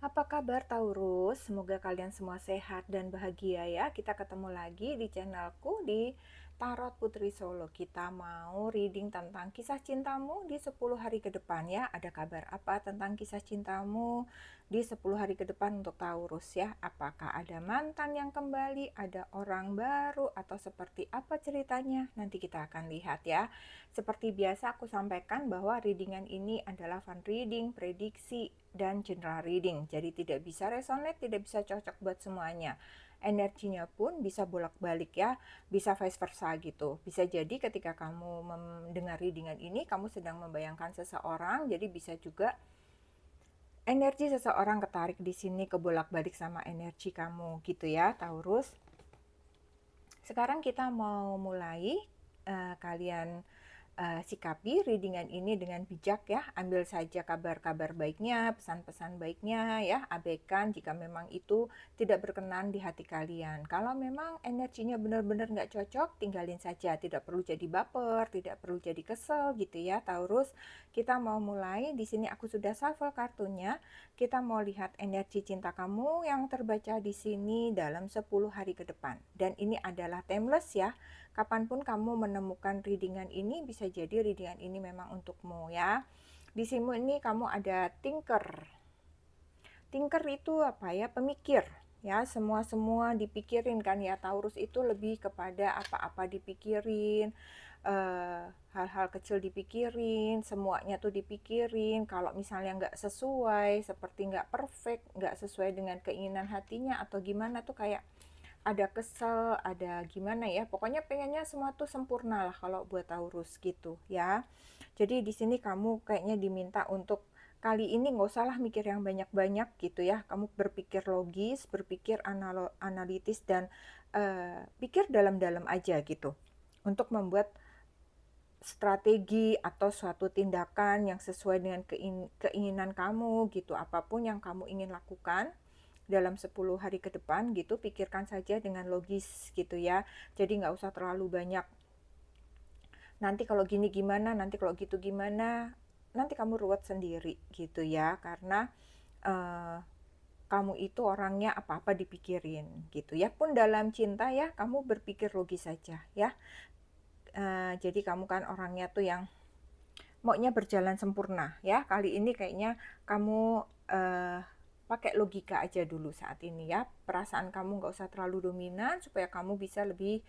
Apa kabar Taurus? Semoga kalian semua sehat dan bahagia ya. Kita ketemu lagi di channelku di Tarot Putri Solo. Kita mau reading tentang kisah cintamu di 10 hari ke depan ya. Ada kabar apa tentang kisah cintamu di 10 hari ke depan untuk Taurus ya? Apakah ada mantan yang kembali, ada orang baru, atau seperti apa ceritanya? Nanti kita akan lihat ya. Seperti biasa aku sampaikan bahwa readingan ini adalah fun reading, prediksi, dan general reading. Jadi tidak bisa resonate, tidak bisa cocok buat semuanya. Energinya pun bisa bolak-balik ya, bisa vice versa gitu. Bisa jadi ketika kamu mendengar readingan ini, kamu sedang membayangkan seseorang, jadi bisa juga energi seseorang ketarik di sini ke bolak-balik sama energi kamu gitu ya, Taurus. Sekarang kita mau mulai. Kalian sikapi readingan ini dengan bijak ya. Ambil saja kabar-kabar baiknya, pesan-pesan baiknya ya. Abaikan jika memang itu tidak berkenan di hati kalian. Kalau memang energinya benar-benar nggak cocok, tinggalin saja. Tidak perlu jadi baper, tidak perlu jadi kesel gitu ya, Taurus. Kita mau mulai. Di sini aku sudah shuffle kartunya. Kita mau lihat energi cinta kamu yang terbaca di sini dalam 10 hari ke depan. Dan ini adalah timeless ya. Kapanpun kamu menemukan readingan ini, bisa jadi readingan ini memang untukmu ya. Di sini ini kamu ada thinker. Thinker itu apa ya? Pemikir. Ya, semua dipikirin kan ya. Taurus itu lebih kepada apa-apa dipikirin, hal-hal kecil dipikirin, semuanya tuh dipikirin. Kalau misalnya nggak sesuai, seperti nggak perfect, nggak sesuai dengan keinginan hatinya atau gimana tuh kayak ada kesel, ada gimana ya, pokoknya pengennya semua tuh sempurna lah kalau buat Taurus gitu ya. Jadi di sini kamu kayaknya diminta untuk kali ini nggak usahlah mikir yang banyak-banyak gitu ya. Kamu berpikir logis, berpikir analitis, dan pikir dalam-dalam aja gitu untuk membuat strategi atau suatu tindakan yang sesuai dengan keinginan kamu gitu. Apapun yang kamu ingin lakukan dalam 10 hari ke depan gitu, pikirkan saja dengan logis gitu ya. Jadi nggak usah terlalu banyak, nanti kalau gini gimana, nanti kalau gitu gimana, nanti kamu ruwet sendiri gitu ya. Karena eh, kamu itu orangnya apa-apa dipikirin gitu ya. Pun dalam cinta ya, kamu berpikir logis saja ya. Jadi kamu kan orangnya tuh yang maunya berjalan sempurna ya. Kali ini kayaknya kamu pakai logika aja dulu saat ini ya. Perasaan kamu nggak usah terlalu dominan supaya kamu bisa lebih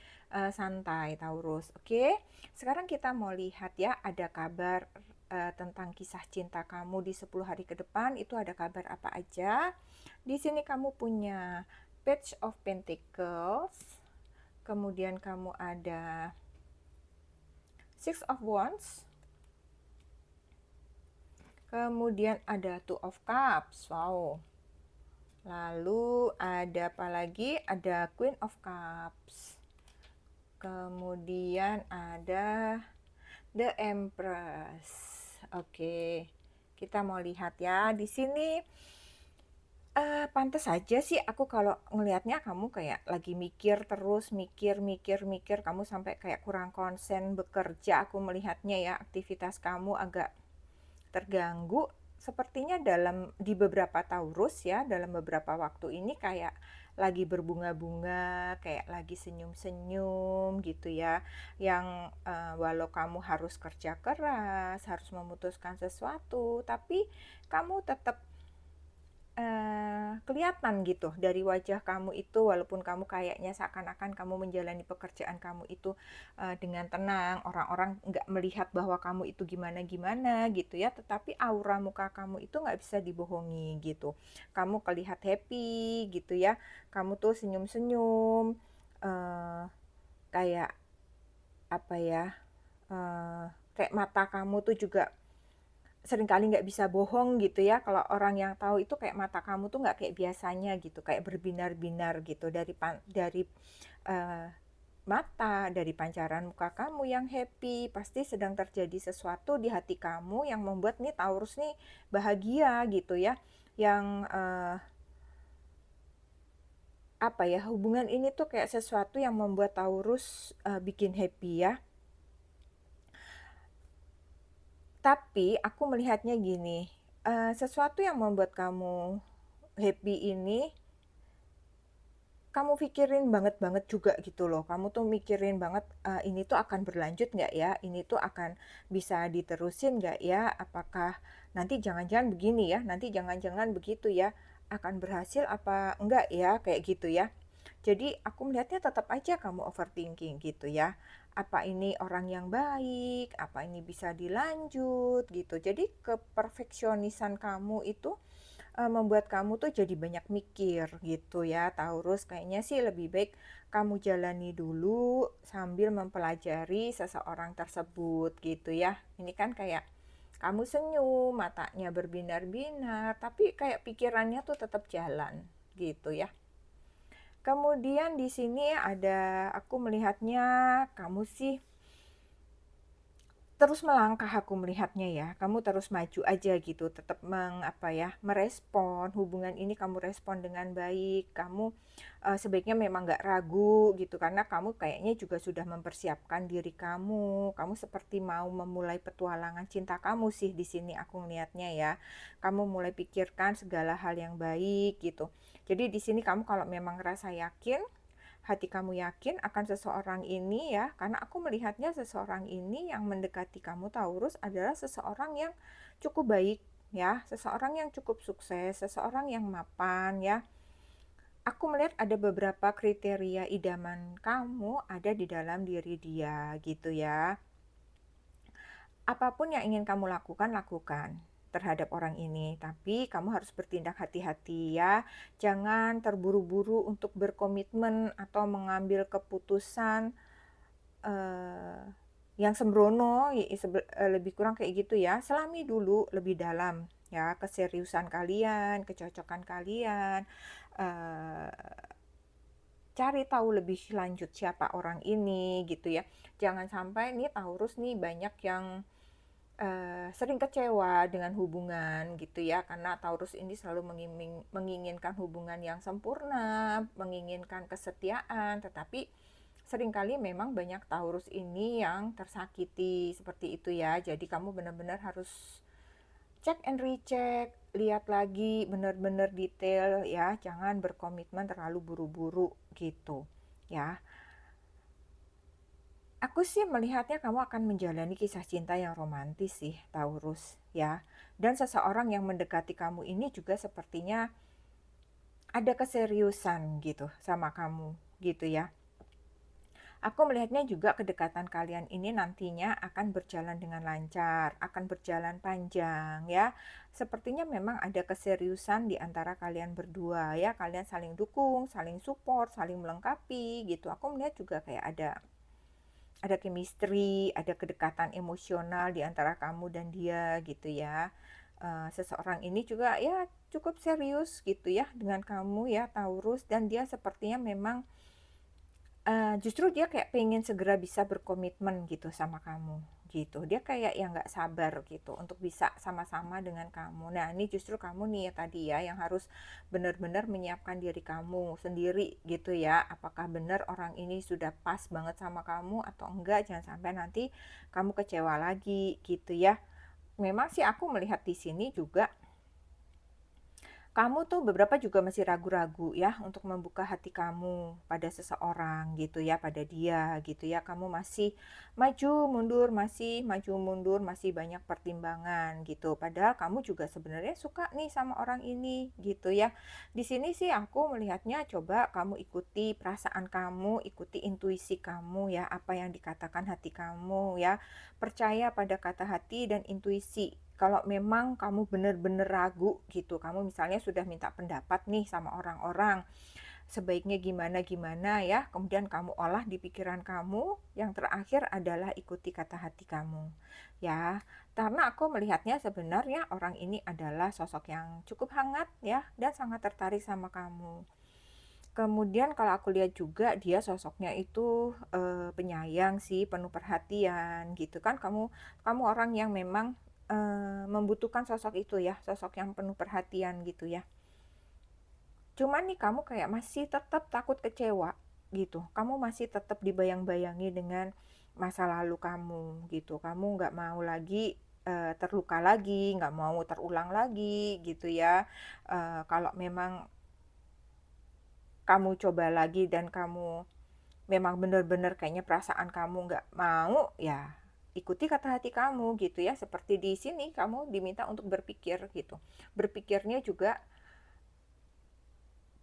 santai, Taurus. Oke, sekarang kita mau lihat ya, ada kabar tentang kisah cinta kamu di 10 hari ke depan. Itu ada kabar apa aja. Di sini kamu punya Page of Pentacles, kemudian kamu ada Six of Wands, kemudian ada Two of Cups. Wow. Lalu ada apa lagi? Ada Queen of Cups. Kemudian ada The Empress. Oke. Kita mau lihat ya. Di sini pantas saja sih aku kalau ngelihatnya kamu kayak lagi mikir terus, mikir, kamu sampai kayak kurang konsen bekerja. Aku melihatnya ya, aktivitas kamu agak terganggu. Sepertinya di beberapa Taurus ya, dalam beberapa waktu ini kayak lagi berbunga-bunga, kayak lagi senyum-senyum gitu ya. Yang walau kamu harus kerja keras, harus memutuskan sesuatu, tapi kamu tetap kelihatan gitu dari wajah kamu itu, walaupun kamu kayaknya seakan-akan kamu menjalani pekerjaan kamu itu dengan tenang, orang-orang nggak melihat bahwa kamu itu gimana-gimana gitu ya, tetapi aura muka kamu itu nggak bisa dibohongi gitu. Kamu kelihatan happy gitu ya, kamu tuh senyum-senyum, uh, kayak apa ya, kayak mata kamu tuh juga seringkali nggak bisa bohong gitu ya. Kalau orang yang tahu itu kayak mata kamu tuh nggak kayak biasanya gitu, kayak berbinar-binar gitu dari uh, mata, dari pancaran muka kamu yang happy. Pasti sedang terjadi sesuatu di hati kamu yang membuat nih Taurus nih bahagia gitu ya. Yang apa ya, hubungan ini tuh kayak sesuatu yang membuat Taurus bikin happy ya. Tapi aku melihatnya gini, sesuatu yang membuat kamu happy ini kamu pikirin banget-banget juga gitu loh. Kamu tuh mikirin banget, ini tuh akan berlanjut nggak ya? Ini tuh akan bisa diterusin nggak ya? Apakah nanti jangan-jangan begini ya? Nanti jangan-jangan begitu ya? Akan berhasil apa enggak ya? Kayak gitu ya. Jadi aku melihatnya tetap aja kamu overthinking gitu ya. Apa ini orang yang baik? Apa ini bisa dilanjut gitu. Jadi keperfeksionisan kamu itu membuat kamu tuh jadi banyak mikir gitu ya, Taurus. Kayaknya sih lebih baik kamu jalani dulu sambil mempelajari seseorang tersebut gitu ya. Ini kan kayak kamu senyum, matanya berbinar-binar, tapi kayak pikirannya tuh tetap jalan gitu ya. Kemudian di sini ada aku melihatnya kamu sih terus melangkah, aku melihatnya ya. Kamu terus maju aja gitu, tetap merespon hubungan ini, kamu respon dengan baik. Kamu sebaiknya memang nggak ragu gitu, karena kamu kayaknya juga sudah mempersiapkan diri kamu. Kamu seperti mau memulai petualangan cinta kamu sih di sini aku ngelihatnya ya. Kamu mulai pikirkan segala hal yang baik gitu. Jadi di sini kamu kalau memang ngerasa yakin, hati kamu yakin akan seseorang ini ya, karena aku melihatnya seseorang ini yang mendekati kamu Taurus adalah seseorang yang cukup baik ya, seseorang yang cukup sukses, seseorang yang mapan ya. Aku melihat ada beberapa kriteria idaman kamu ada di dalam diri dia gitu ya. Apapun yang ingin kamu lakukan, lakukan terhadap orang ini. Tapi kamu harus bertindak hati-hati ya. Jangan terburu-buru untuk berkomitmen atau mengambil keputusan eh, yang sembrono, lebih kurang kayak gitu ya. Selami dulu lebih dalam ya keseriusan kalian, kecocokan kalian. eh, Cari tahu lebih lanjut siapa orang ini gitu ya. Jangan sampai nih Taurus nih banyak yang sering kecewa dengan hubungan gitu ya, karena Taurus ini selalu menginginkan hubungan yang sempurna, menginginkan kesetiaan, tetapi seringkali memang banyak Taurus ini yang tersakiti seperti itu ya. Jadi kamu benar-benar harus cek and recheck, lihat lagi benar-benar detail ya, jangan berkomitmen terlalu buru-buru gitu ya. Aku sih melihatnya kamu akan menjalani kisah cinta yang romantis sih, Taurus, ya. Dan seseorang yang mendekati kamu ini juga sepertinya ada keseriusan gitu sama kamu, gitu ya. Aku melihatnya juga kedekatan kalian ini nantinya akan berjalan dengan lancar, akan berjalan panjang ya. Sepertinya memang ada keseriusan di antara kalian berdua ya. Kalian saling dukung, saling support, saling melengkapi gitu. Aku melihat juga kayak ada chemistry, ada kedekatan emosional di antara kamu dan dia gitu ya. Seseorang ini juga ya cukup serius gitu ya dengan kamu ya Taurus, dan dia sepertinya memang justru dia kayak pengen segera bisa berkomitmen gitu sama kamu gitu. Dia kayak yang nggak sabar gitu untuk bisa sama-sama dengan kamu. Nah ini justru kamu nih ya tadi ya yang harus benar-benar menyiapkan diri kamu sendiri gitu ya. Apakah benar orang ini sudah pas banget sama kamu atau enggak. Jangan sampai nanti kamu kecewa lagi gitu ya. Memang sih aku melihat di sini juga kamu tuh beberapa juga masih ragu-ragu ya untuk membuka hati kamu pada seseorang gitu ya, pada dia gitu ya. Kamu masih maju mundur, masih banyak pertimbangan gitu. Padahal kamu juga sebenarnya suka nih sama orang ini gitu ya. Di sini sih aku melihatnya coba kamu ikuti perasaan kamu, ikuti intuisi kamu ya, apa yang dikatakan hati kamu ya. Percaya pada kata hati dan intuisi. Kalau memang kamu benar-benar ragu gitu, kamu misalnya sudah minta pendapat nih sama orang-orang, sebaiknya gimana-gimana ya, kemudian kamu olah di pikiran kamu, yang terakhir adalah ikuti kata hati kamu. Ya, karena aku melihatnya sebenarnya orang ini adalah sosok yang cukup hangat ya, dan sangat tertarik sama kamu. Kemudian kalau aku lihat juga dia sosoknya itu penyayang sih, penuh perhatian gitu kan. Kamu orang yang memang membutuhkan sosok itu ya, sosok yang penuh perhatian gitu ya. Cuman nih kamu kayak masih tetap takut kecewa gitu. Kamu masih tetap dibayang-bayangi dengan masa lalu kamu gitu. Kamu nggak mau lagi terluka lagi, nggak mau terulang lagi gitu ya. Kalau memang kamu coba lagi dan kamu memang benar-benar kayaknya perasaan kamu nggak mau, ya ikuti kata hati kamu gitu ya. Seperti di sini kamu diminta untuk berpikir gitu. Berpikirnya juga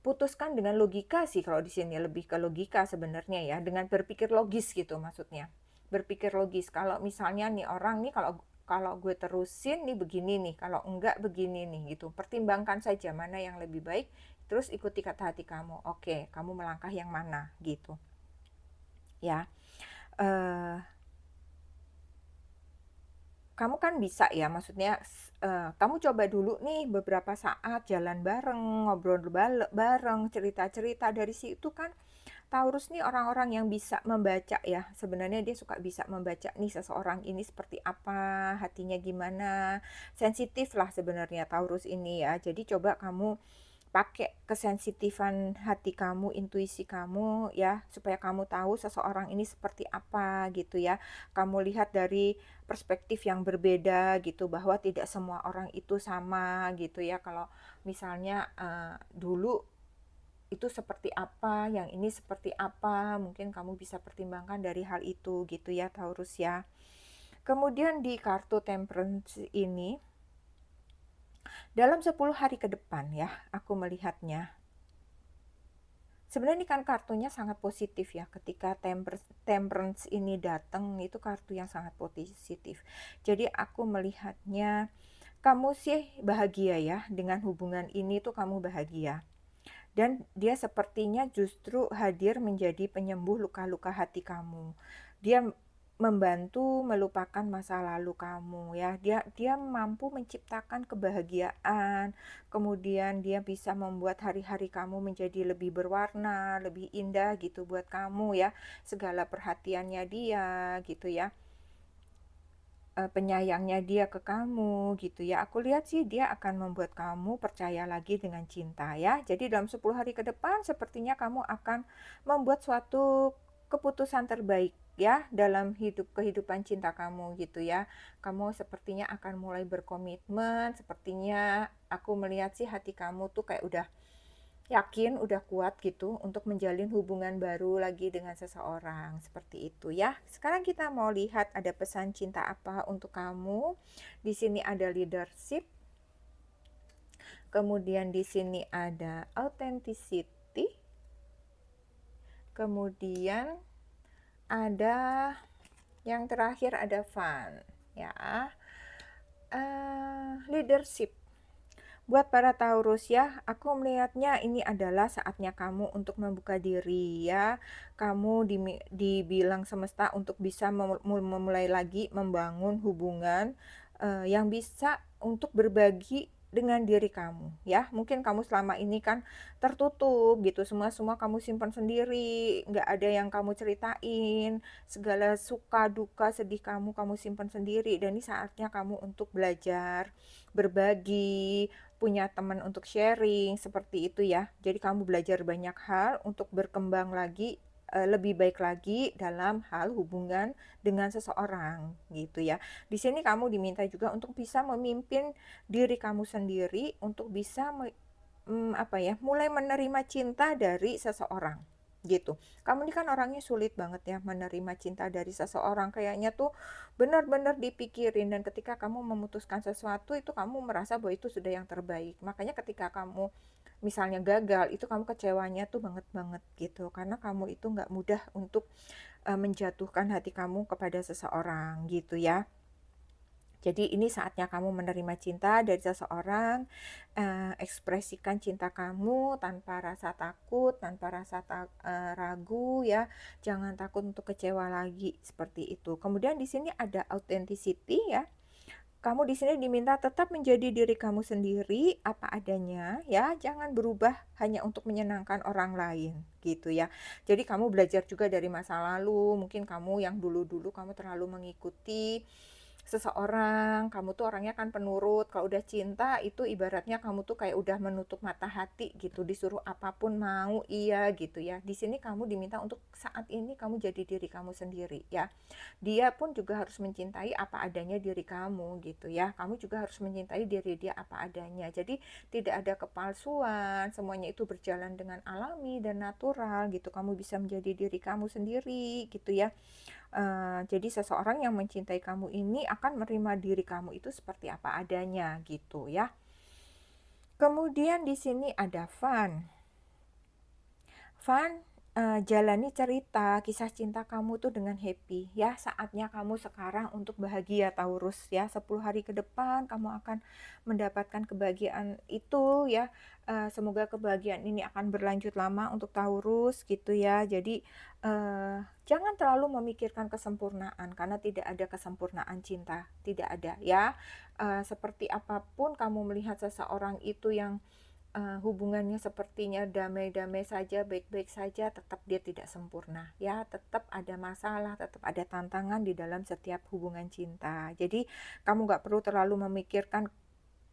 putuskan dengan logika sih, kalau di sini lebih ke logika sebenarnya ya, dengan berpikir logis gitu maksudnya. Berpikir logis. Kalau misalnya nih orang nih, kalau kalau gue terusin nih begini nih, kalau enggak begini nih gitu. Pertimbangkan saja mana yang lebih baik, terus ikuti kata hati kamu. Oke, kamu melangkah yang mana gitu. Ya. Eh Kamu kan bisa ya, maksudnya kamu coba dulu nih beberapa saat jalan bareng, ngobrol bareng, cerita-cerita. Dari situ kan Taurus nih orang-orang yang bisa membaca ya. Sebenarnya dia suka bisa membaca nih seseorang ini seperti apa, hatinya gimana. Sensitif lah sebenarnya Taurus ini ya. Jadi coba kamu pakai kesensitifan hati kamu, intuisi kamu ya, supaya kamu tahu seseorang ini seperti apa gitu ya. Kamu lihat dari perspektif yang berbeda gitu, bahwa tidak semua orang itu sama gitu ya. Kalau misalnya dulu itu seperti apa, yang ini seperti apa, mungkin kamu bisa pertimbangkan dari hal itu gitu ya Taurus ya. Kemudian di kartu Temperance ini, dalam 10 hari ke depan ya, aku melihatnya. Sebenarnya ini kan kartunya sangat positif ya, ketika Temperance ini datang, itu kartu yang sangat positif. Jadi aku melihatnya, kamu sih bahagia ya, dengan hubungan ini tuh kamu bahagia. Dan dia sepertinya justru hadir menjadi penyembuh luka-luka hati kamu. Dia membantu melupakan masa lalu kamu ya. Dia mampu menciptakan kebahagiaan. Kemudian dia bisa membuat hari-hari kamu menjadi lebih berwarna, lebih indah gitu buat kamu ya. Segala perhatiannya dia gitu ya. Penyayangnya dia ke kamu gitu ya. Aku lihat sih dia akan membuat kamu percaya lagi dengan cinta ya. Jadi dalam 10 hari ke depan sepertinya kamu akan membuat suatu keputusan terbaik ya dalam kehidupan cinta kamu gitu ya. Kamu sepertinya akan mulai berkomitmen, sepertinya aku melihat sih hati kamu tuh kayak udah yakin, udah kuat gitu untuk menjalin hubungan baru lagi dengan seseorang. Seperti itu ya. Sekarang kita mau lihat ada pesan cinta apa untuk kamu. Di sini ada leadership. Kemudian di sini ada authenticity. Kemudian ada yang terakhir ada fun ya. Leadership. Buat para Taurus ya, aku melihatnya ini adalah saatnya kamu untuk membuka diri ya. Kamu dibilang semesta untuk bisa memulai lagi membangun hubungan yang bisa untuk berbagi dengan diri kamu ya. Mungkin kamu selama ini kan tertutup gitu, semua kamu simpan sendiri, nggak ada yang kamu ceritain, segala suka duka sedih kamu simpan sendiri, dan ini saatnya kamu untuk belajar, berbagi, punya teman untuk sharing, seperti itu ya. Jadi kamu belajar banyak hal untuk berkembang lagi, lebih baik lagi dalam hal hubungan dengan seseorang gitu ya. Di sini kamu diminta juga untuk bisa memimpin diri kamu sendiri untuk bisa mulai menerima cinta dari seseorang gitu. Kamu ini kan orangnya sulit banget ya menerima cinta dari seseorang, kayaknya tuh benar-benar dipikirin, dan ketika kamu memutuskan sesuatu itu kamu merasa bahwa itu sudah yang terbaik. Makanya ketika kamu misalnya gagal, itu kamu kecewanya tuh banget gitu, karena kamu itu nggak mudah untuk menjatuhkan hati kamu kepada seseorang gitu ya. Jadi ini saatnya kamu menerima cinta dari seseorang, ekspresikan cinta kamu tanpa rasa takut, tanpa rasa ragu ya. Jangan takut untuk kecewa lagi, seperti itu. Kemudian di sini ada authenticity ya. Kamu di sini diminta tetap menjadi diri kamu sendiri apa adanya ya. Jangan berubah hanya untuk menyenangkan orang lain gitu ya. Jadi kamu belajar juga dari masa lalu. Mungkin kamu yang dulu-dulu kamu terlalu mengikuti seseorang, kamu tuh orangnya kan penurut. Kalau udah cinta itu ibaratnya kamu tuh kayak udah menutup mata hati gitu, disuruh apapun mau iya gitu ya. Di sini kamu diminta untuk saat ini kamu jadi diri kamu sendiri ya. Dia pun juga harus mencintai apa adanya diri kamu gitu ya. Kamu juga harus mencintai diri dia apa adanya. Jadi tidak ada kepalsuan, semuanya itu berjalan dengan alami dan natural gitu. Kamu bisa menjadi diri kamu sendiri gitu ya. Jadi seseorang yang mencintai kamu ini akan menerima diri kamu itu seperti apa adanya gitu ya. Kemudian di sini ada fun. Fun, jalani cerita kisah cinta kamu tuh dengan happy ya. Saatnya kamu sekarang untuk bahagia Taurus ya. 10 hari ke depan kamu akan mendapatkan kebahagiaan itu ya. Semoga kebahagiaan ini akan berlanjut lama untuk Taurus gitu ya. Jadi jangan terlalu memikirkan kesempurnaan karena tidak ada kesempurnaan cinta, tidak ada ya. Seperti apapun kamu melihat seseorang itu yang hubungannya sepertinya damai-damai saja, baik-baik saja, tetap dia tidak sempurna ya, tetap ada masalah, tetap ada tantangan di dalam setiap hubungan cinta. Jadi kamu nggak perlu terlalu memikirkan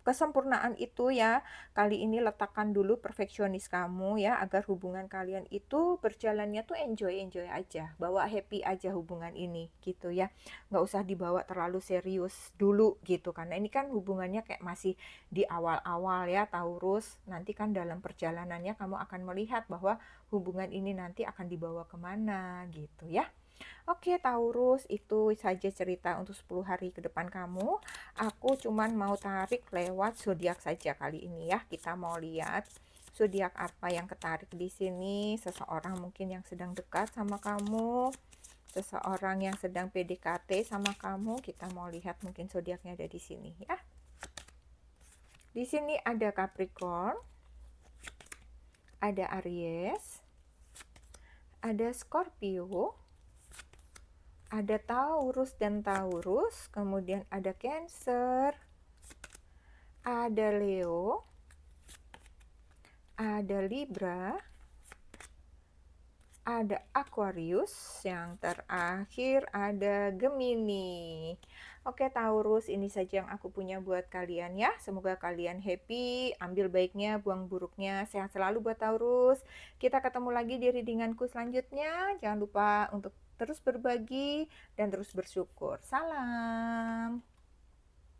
kesempurnaan itu ya. Kali ini letakkan dulu perfeksionis kamu ya, agar hubungan kalian itu berjalannya tuh enjoy-enjoy aja. Bawa happy aja hubungan ini gitu ya. Nggak usah dibawa terlalu serius dulu gitu. Karena ini kan hubungannya kayak masih di awal-awal ya Taurus. Nanti kan dalam perjalanannya kamu akan melihat bahwa hubungan ini nanti akan dibawa kemana gitu ya. Oke Taurus, itu saja cerita untuk 10 hari ke depan kamu. Aku cuman mau tarik lewat zodiak saja kali ini ya. Kita mau lihat zodiak apa yang ketarik di sini. Seseorang mungkin yang sedang dekat sama kamu, seseorang yang sedang PDKT sama kamu. Kita mau lihat mungkin zodiaknya ada di sini ya. Di sini ada Capricorn, ada Aries, ada Scorpio, ada Taurus dan Taurus, kemudian ada Cancer, ada Leo, ada Libra, ada Aquarius, yang terakhir ada Gemini. Oke Taurus, ini saja yang aku punya buat kalian ya. Semoga kalian happy, ambil baiknya, buang buruknya. Sehat selalu buat Taurus. Kita ketemu lagi di readinganku selanjutnya. Jangan lupa untuk terus berbagi dan terus bersyukur. Salam.